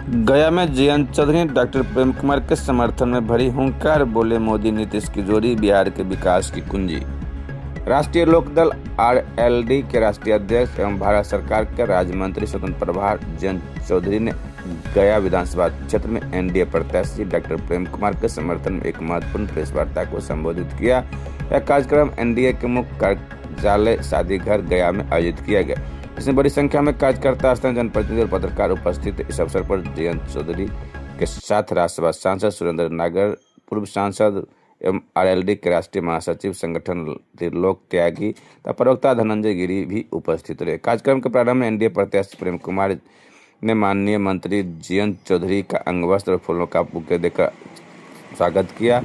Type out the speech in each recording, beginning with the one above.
गया में जयंत चौधरी डॉक्टर प्रेम कुमार के समर्थन में भरी हुंकार, बोले मोदी नीतीश की जोड़ी बिहार के विकास की कुंजी। राष्ट्रीय लोकदल आरएलडी के राष्ट्रीय अध्यक्ष एवं भारत सरकार के राज्य मंत्री स्वतंत्र प्रभार जयंत चौधरी ने गया विधानसभा क्षेत्र में एनडीए प्रत्याशी डॉक्टर प्रेम कुमार के समर्थन में एक महत्वपूर्ण प्रेस वार्ता को संबोधित किया। यह कार्यक्रम एनडीए के मुख्य कार्यालय शादी घर गया में आयोजित किया गया, इसमें बड़ी संख्या में कार्यकर्ता, स्थानीय जनप्रतिनिधि और पत्रकार उपस्थित। इस अवसर पर जयंत चौधरी के साथ राज्यसभा सांसद सुरेंद्र नागर, पूर्व सांसद एवं आरएलडी के राष्ट्रीय महासचिव संगठन त्रिलोक त्यागी तथा प्रवक्ता धनंजय गिरी भी उपस्थित रहे। कार्यक्रम के प्रारंभ में एनडीए प्रत्याशी प्रेम कुमार ने माननीय मंत्री जयंत चौधरी का अंगवस्त्र और फूलों का बुके देकर स्वागत किया।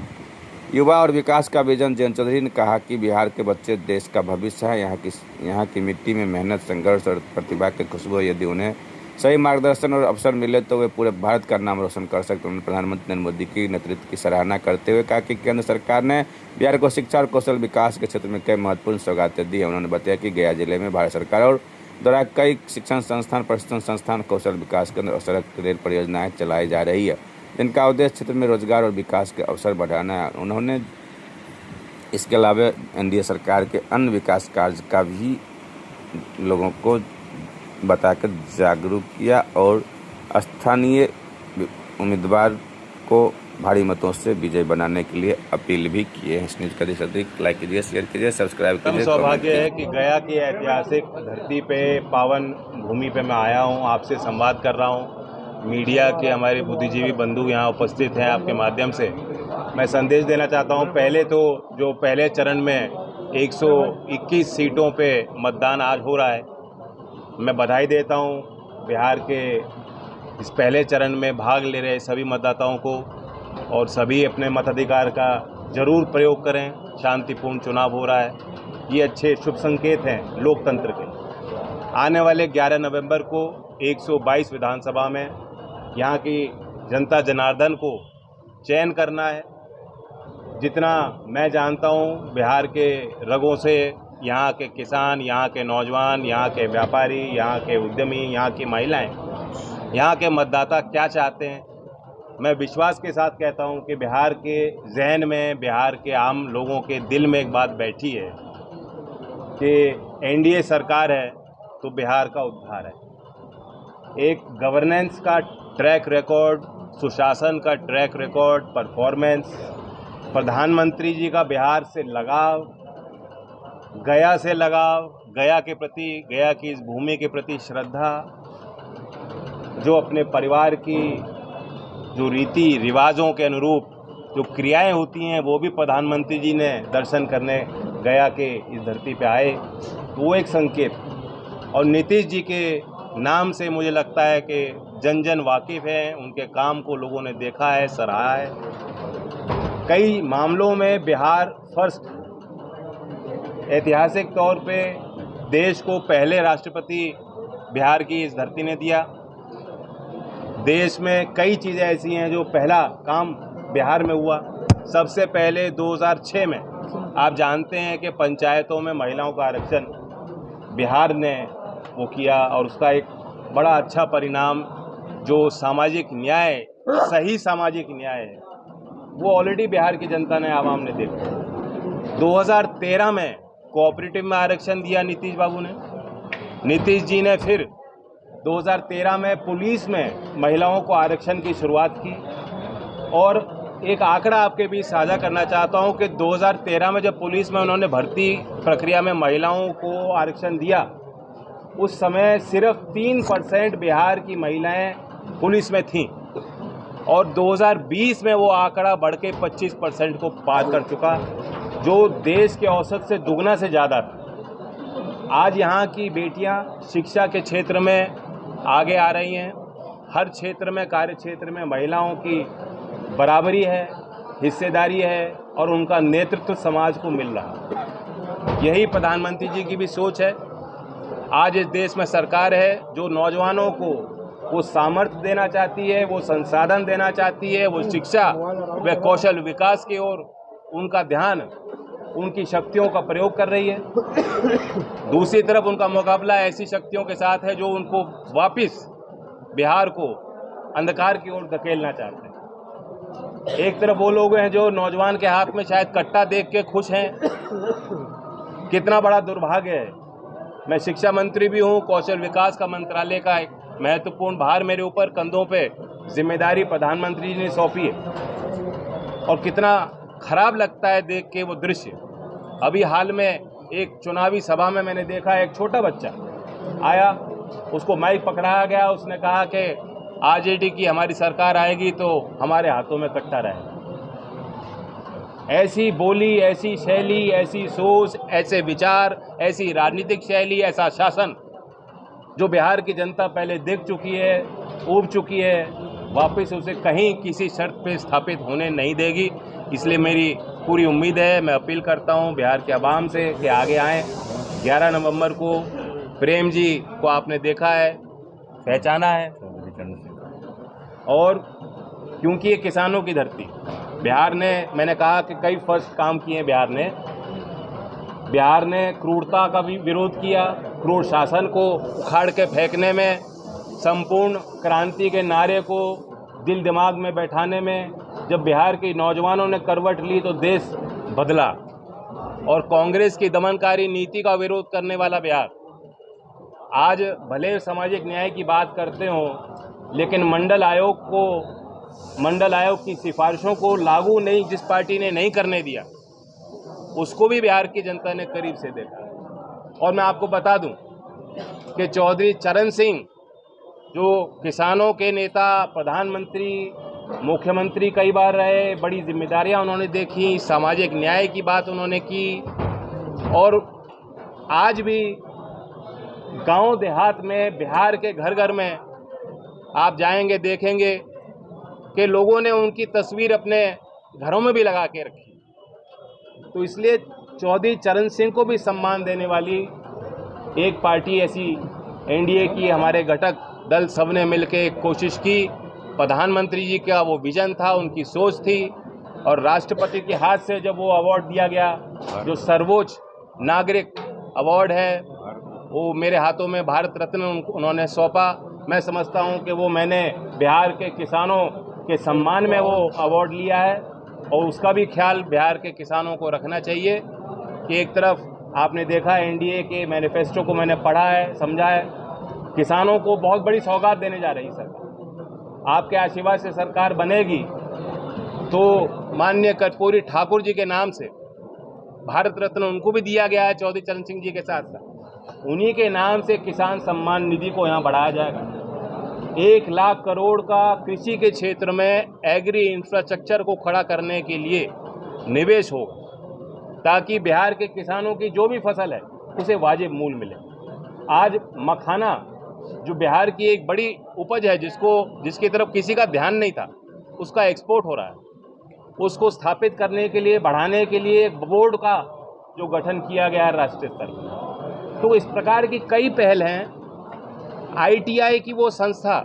युवा और विकास का विजन जयंत चौधरी ने कहा कि बिहार के बच्चे देश का भविष्य है। यहाँ की मिट्टी में मेहनत, संघर्ष और प्रतिभा की खुशबू है। यदि उन्हें सही मार्गदर्शन और अवसर मिले तो वे पूरे भारत का नाम रोशन कर सकते। उन्होंने प्रधानमंत्री नरेंद्र मोदी की नेतृत्व की सराहना करते हुए कहा कि केंद्र सरकार ने बिहार को शिक्षा और कौशल विकास के क्षेत्र में कई महत्वपूर्ण सौगातें दी है। उन्होंने बताया कि गया जिले में भारत सरकार और द्वारा कई शिक्षण संस्थान, प्रशिक्षण संस्थान, कौशल विकास केंद्र और सड़क रेल परियोजनाएं चलाई जा रही है, जिनका उद्देश्य क्षेत्र में रोजगार और विकास के अवसर बढ़ाना है। उन्होंने इसके अलावा एनडीए सरकार के अन्य विकास कार्य का भी लोगों को बताकर जागरूक किया और स्थानीय उम्मीदवार को भारी मतों से विजय बनाने के लिए अपील भी किए हैं। इस न्यूज़ का अधिक लाइक कीजिए, शेयर कीजिए, सब्सक्राइब कीजिए। सौभाग्य है कि गया की ऐतिहासिक धरती पे, पावन भूमि पे मैं आया हूँ, आपसे संवाद कर रहा हूँ। मीडिया के हमारे बुद्धिजीवी बंधु यहाँ उपस्थित हैं। आपके माध्यम से मैं संदेश देना चाहता हूँ। पहले तो जो पहले चरण में 121 सीटों पे मतदान आज हो रहा है, मैं बधाई देता हूँ बिहार के इस पहले चरण में भाग ले रहे सभी मतदाताओं को, और सभी अपने मताधिकार का जरूर प्रयोग करें। शांतिपूर्ण चुनाव हो रहा है, ये अच्छे शुभ संकेत हैं लोकतंत्र के। आने वाले 11 नवंबर को 122 विधानसभा में यहाँ की जनता जनार्दन को चयन करना है। जितना मैं जानता हूँ बिहार के रगों से यहाँ के किसान, यहाँ के नौजवान, यहाँ के व्यापारी, यहाँ के उद्यमी, यहाँ की महिलाएं, यहाँ के मतदाता क्या चाहते हैं, मैं विश्वास के साथ कहता हूँ कि बिहार के जहन में, बिहार के आम लोगों के दिल में एक बात बैठी है कि एनडीए सरकार है तो बिहार का उद्धार है। एक गवर्नेंस का ट्रैक रिकॉर्ड, सुशासन का ट्रैक रिकॉर्ड, परफॉर्मेंस, प्रधानमंत्री जी का बिहार से लगाव, गया से लगाव, गया के प्रति, गया की इस भूमि के प्रति श्रद्धा, जो अपने परिवार की जो रीति रिवाजों के अनुरूप जो क्रियाएं होती हैं वो भी प्रधानमंत्री जी ने दर्शन करने गया के इस धरती पे आए, तो वो एक संकेत। और नीतीश जी के नाम से मुझे लगता है कि जन जन वाकिफ़ है, उनके काम को लोगों ने देखा है, सराहा है। कई मामलों में बिहार फर्स्ट, ऐतिहासिक तौर पे देश को पहले राष्ट्रपति बिहार की इस धरती ने दिया। देश में कई चीज़ें ऐसी हैं जो पहला काम बिहार में हुआ। सबसे पहले 2006 में आप जानते हैं कि पंचायतों में महिलाओं का आरक्षण बिहार ने वो किया, और उसका एक बड़ा अच्छा परिणाम जो सामाजिक न्याय, सही सामाजिक न्याय है, वो ऑलरेडी बिहार की जनता ने, आवाम ने देखा। 2013 में कोऑपरेटिव में आरक्षण दिया नीतीश बाबू ने। नीतीश जी ने फिर 2013 में पुलिस में महिलाओं को आरक्षण की शुरुआत की। और एक आंकड़ा आपके बीच साझा करना चाहता हूं कि 2013 में जब पुलिस में उन्होंने भर्ती प्रक्रिया में महिलाओं को आरक्षण दिया, उस समय सिर्फ 3% बिहार की महिलाएं पुलिस में थीं, और 2020 में वो आंकड़ा बढ़ के 25% को पार कर चुका, जो देश के औसत से दुगना से ज़्यादा था। आज यहाँ की बेटियाँ शिक्षा के क्षेत्र में आगे आ रही हैं। हर क्षेत्र में, कार्य क्षेत्र में महिलाओं की बराबरी है, हिस्सेदारी है, और उनका नेतृत्व समाज को मिल रहा। यही प्रधानमंत्री जी की भी सोच है। आज इस देश में सरकार है जो नौजवानों को वो सामर्थ्य देना चाहती है, वो संसाधन देना चाहती है, वो शिक्षा व कौशल विकास की ओर उनका ध्यान, उनकी शक्तियों का प्रयोग कर रही है। दूसरी तरफ उनका मुकाबला ऐसी शक्तियों के साथ है जो उनको वापस बिहार को अंधकार की ओर धकेलना चाहते हैं। एक तरफ वो लोग हैं जो नौजवान के हाथ में शायद कट्टा देख के खुश हैं। कितना बड़ा दुर्भाग्य है। मैं शिक्षा मंत्री भी हूँ, कौशल विकास का मंत्रालय का एक महत्वपूर्ण भार मेरे ऊपर कंधों पे जिम्मेदारी प्रधानमंत्री जी ने सौंपी है और कितना खराब लगता है देख के वो दृश्य। अभी हाल में एक चुनावी सभा में मैंने देखा, एक छोटा बच्चा आया, उसको माइक पकड़ाया गया, उसने कहा कि आरजेडी की हमारी सरकार आएगी तो हमारे हाथों में कट्टा रहेगा। ऐसी बोली, ऐसी शैली, ऐसी सोच, ऐसे विचार, ऐसी राजनीतिक शैली, ऐसा शासन जो बिहार की जनता पहले देख चुकी है, ऊब चुकी है, वापस उसे कहीं किसी शर्त पे स्थापित होने नहीं देगी। इसलिए मेरी पूरी उम्मीद है, मैं अपील करता हूं बिहार के आवाम से कि आगे आएँ। 11 नवंबर को प्रेम जी को आपने देखा है, पहचाना है, और क्योंकि ये किसानों की धरती, बिहार ने, मैंने कहा कि कई फर्स्ट काम किए हैं बिहार ने क्रूरता का भी विरोध किया, क्रूर शासन को उखाड़ के फेंकने में, संपूर्ण क्रांति के नारे को दिल दिमाग में बैठाने में। जब बिहार के नौजवानों ने करवट ली तो देश बदला, और कांग्रेस की दमनकारी नीति का विरोध करने वाला बिहार आज भले सामाजिक न्याय की बात करते हो, लेकिन मंडल आयोग की सिफारिशों को लागू नहीं, जिस पार्टी ने नहीं करने दिया, उसको भी बिहार की जनता ने करीब से देखा। और मैं आपको बता दूं कि चौधरी चरण सिंह, जो किसानों के नेता, प्रधानमंत्री, मुख्यमंत्री कई बार रहे, बड़ी जिम्मेदारियां उन्होंने देखी, सामाजिक न्याय की बात उन्होंने की, और आज भी गांव देहात में, बिहार के घर घर में आप जाएंगे, देखेंगे कि लोगों ने उनकी तस्वीर अपने घरों में भी लगा के रखी। तो इसलिए चौधरी चरण सिंह को भी सम्मान देने वाली एक पार्टी ऐसी एनडीए की, हमारे घटक दल सब ने मिलकर एक कोशिश की। प्रधानमंत्री जी का वो विजन था, उनकी सोच थी, और राष्ट्रपति के हाथ से जब वो अवार्ड दिया गया, जो सर्वोच्च नागरिक अवार्ड है, वो मेरे हाथों में भारत रत्न उन्होंने सौंपा। मैं समझता हूँ कि वो मैंने बिहार के किसानों के सम्मान में वो अवार्ड लिया है, और उसका भी ख्याल बिहार के किसानों को रखना चाहिए कि एक तरफ आपने देखा एनडीए के मैनिफेस्टो को मैंने पढ़ा है, समझा है, किसानों को बहुत बड़ी सौगात देने जा रही सरकार। आपके आशीर्वाद से सरकार बनेगी तो माननीय कर्पूरी ठाकुर जी के नाम से भारत रत्न उनको भी दिया गया है, चौधरी चरण सिंह जी के साथ साथ उन्हीं के नाम से किसान सम्मान निधि को यहाँ बढ़ाया जाएगा। 1 लाख करोड़ का कृषि के क्षेत्र में एग्री इंफ्रास्ट्रक्चर को खड़ा करने के लिए निवेश होगा, ताकि बिहार के किसानों की जो भी फसल है उसे वाजिब मूल्य मिले। आज मखाना, जो बिहार की एक बड़ी उपज है, जिसकी तरफ किसी का ध्यान नहीं था, उसका एक्सपोर्ट हो रहा है। उसको स्थापित करने के लिए, बढ़ाने के लिए एक बोर्ड का जो गठन किया गया है राष्ट्रीय स्तर पर। तो इस प्रकार की कई पहल हैं। आईटीआई की वो संस्था,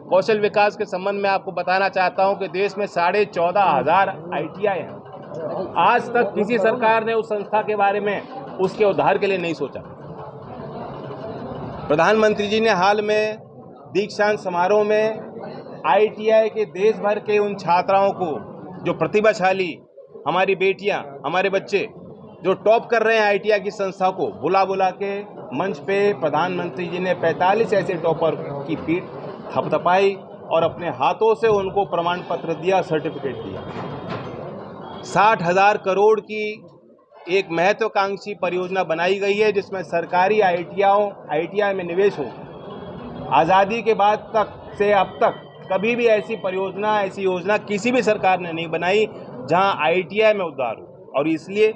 कौशल विकास के संबंध में आपको बताना चाहता हूं कि देश में 14,500 आईटीआई हैं। आज तक किसी सरकार ने उस संस्था के बारे में, उसके उद्धार के लिए नहीं सोचा। प्रधानमंत्री जी ने हाल में दीक्षांत समारोह में आईटीआई के देश भर के उन छात्राओं को, जो प्रतिभाशाली, हमारी बेटियां, हमारे बच्चे जो टॉप कर रहे हैं आईटीआई की संस्था को, बुला के मंच पे प्रधानमंत्री जी ने 45 ऐसे टॉपर की पीठ थपथपाई और अपने हाथों से उनको प्रमाण पत्र दिया, सर्टिफिकेट दिया। 60,000 करोड़ की एक महत्वाकांक्षी परियोजना बनाई गई है, जिसमें सरकारी आईटीआई में निवेश हो। आज़ादी के बाद तक से अब तक कभी भी ऐसी परियोजना, ऐसी योजना किसी भी सरकार ने नहीं बनाई जहां आईटीआई में उद्धार हो। और इसलिए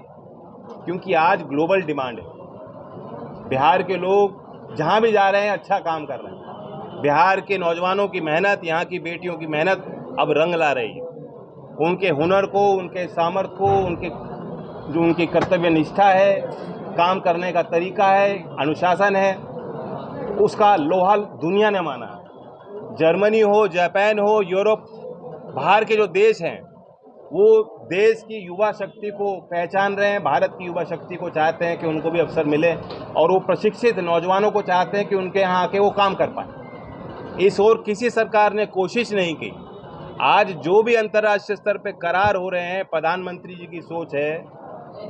क्योंकि आज ग्लोबल डिमांड है, बिहार के लोग जहां भी जा रहे हैं अच्छा काम कर रहे हैं। बिहार के नौजवानों की मेहनत, यहाँ की बेटियों की मेहनत अब रंग ला रही है। उनके हुनर को, उनके सामर्थ्य को, जो उनकी कर्तव्य निष्ठा है, काम करने का तरीका है, अनुशासन है, उसका लोहा दुनिया ने माना है। जर्मनी हो, जापान हो, यूरोप, बाहर के जो देश हैं, वो देश की युवा शक्ति को पहचान रहे हैं, भारत की युवा शक्ति को चाहते हैं कि उनको भी अवसर मिले, और वो प्रशिक्षित नौजवानों को चाहते हैं कि उनके यहाँ आके वो काम कर पाए। इस ओर किसी सरकार ने कोशिश नहीं की। आज जो भी अंतर्राष्ट्रीय स्तर पे करार हो रहे हैं, प्रधानमंत्री जी की सोच है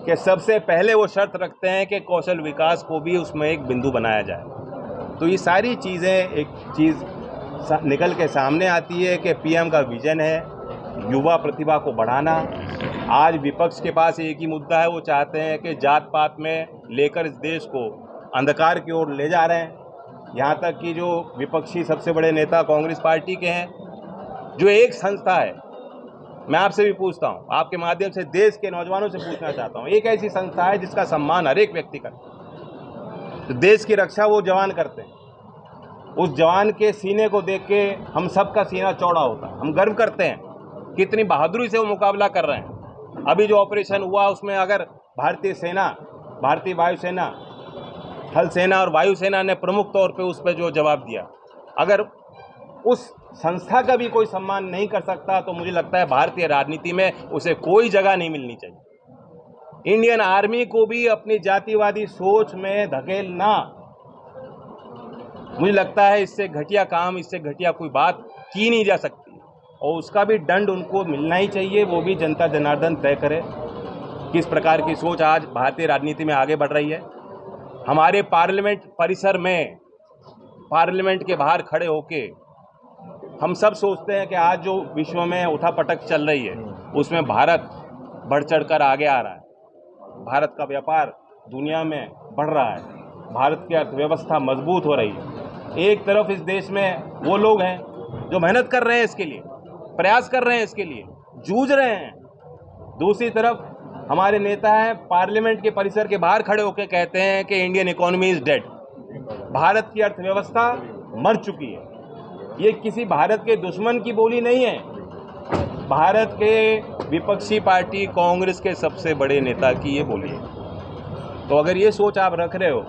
कि सबसे पहले वो शर्त रखते हैं कि कौशल विकास को भी उसमें एक बिंदु बनाया जाए। तो ये सारी चीज़ें एक चीज़ निकल के सामने आती है कि पीएम का विजन है युवा प्रतिभा को बढ़ाना। आज विपक्ष के पास एक ही मुद्दा है, वो चाहते हैं कि जात पात में लेकर इस देश को अंधकार की ओर ले जा रहे हैं। यहाँ तक कि जो विपक्षी सबसे बड़े नेता कांग्रेस पार्टी के हैं, जो एक संस्था है, मैं आपसे भी पूछता हूँ, आपके माध्यम से देश के नौजवानों से पूछना चाहता हूँ, एक ऐसी संस्था है जिसका सम्मान हर एक व्यक्ति करता है, तो देश की रक्षा वो जवान करते हैं। उस जवान के सीने को देख के हम सबका सीना चौड़ा होता है, हम गर्व करते हैं कितनी बहादुरी से वो मुकाबला कर रहे हैं। अभी जो ऑपरेशन हुआ उसमें अगर भारतीय सेना, भारतीय वायुसेना, थल सेना और वायुसेना ने प्रमुख तौर पे उस पर जो जवाब दिया, अगर उस संस्था का भी कोई सम्मान नहीं कर सकता तो मुझे लगता है भारतीय राजनीति में उसे कोई जगह नहीं मिलनी चाहिए। इंडियन आर्मी को भी अपनी जातिवादी सोच में धकेलना, मुझे लगता है इससे घटिया काम, इससे घटिया कोई बात की नहीं जा सकती, और उसका भी दंड उनको मिलना ही चाहिए। वो भी जनता जनार्दन तय करे किस प्रकार की सोच आज भारतीय राजनीति में आगे बढ़ रही है। हमारे पार्लियामेंट परिसर में, पार्लियामेंट के बाहर खड़े होके हम सब सोचते हैं कि आज जो विश्व में उठापटक चल रही है उसमें भारत बढ़ चढ़ कर आगे आ रहा है। भारत का व्यापार दुनिया में बढ़ रहा है, भारत की अर्थव्यवस्था मजबूत हो रही है। एक तरफ इस देश में वो लोग हैं जो मेहनत कर रहे हैं इसके लिए, प्रयास कर रहे हैं इसके लिए, जूझ रहे हैं। दूसरी तरफ हमारे नेता हैं पार्लियामेंट के परिसर के बाहर खड़े होकर कहते हैं कि Indian economy is dead, Bharat की अर्थव्यवस्था मर चुकी है। ये किसी भारत के दुश्मन की बोली नहीं है, भारत के विपक्षी पार्टी कांग्रेस के सबसे बड़े नेता की ये बोली है। तो अगर ये सोच आप रख रहे हो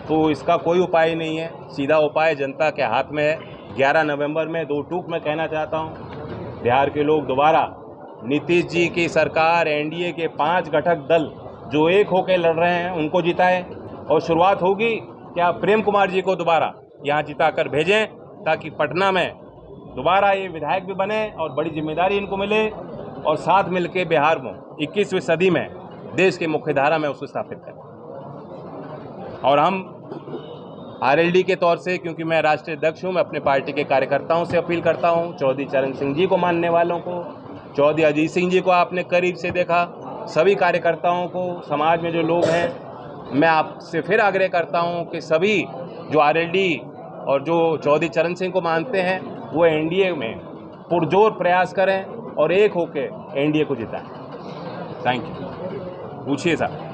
तो इसका कोई उपाय नहीं है, सीधा उपाय जनता के हाथ में है। 11 नवंबर में दो टूक में कहना चाहता हूँ, बिहार के लोग दोबारा नीतीश जी की सरकार, एनडीए के 5 घटक दल जो एक होकर लड़ रहे हैं उनको जिताएं, और शुरुआत होगी कि आप प्रेम कुमार जी को दोबारा यहाँ जिता कर भेजें ताकि पटना में दोबारा ये विधायक भी बने और बड़ी जिम्मेदारी इनको मिले, और साथ मिलकर बिहार में 21वीं सदी में देश की मुख्यधारा में उसको स्थापित करें। और हम आरएलडी के तौर से, क्योंकि मैं राष्ट्रीय अध्यक्ष हूँ, मैं अपने पार्टी के कार्यकर्ताओं से अपील करता हूँ, चौधरी चरण सिंह जी को मानने वालों को, चौधरी अजीत सिंह जी को आपने करीब से देखा, सभी कार्यकर्ताओं को, समाज में जो लोग हैं, मैं आपसे फिर आग्रह करता हूँ कि सभी जो आरएलडी और जो चौधरी चरण सिंह को मानते हैं वो एनडीए में पुरजोर प्रयास करें और एक होकर एनडीए को जिताएं। Thank you. पूछिए साहब।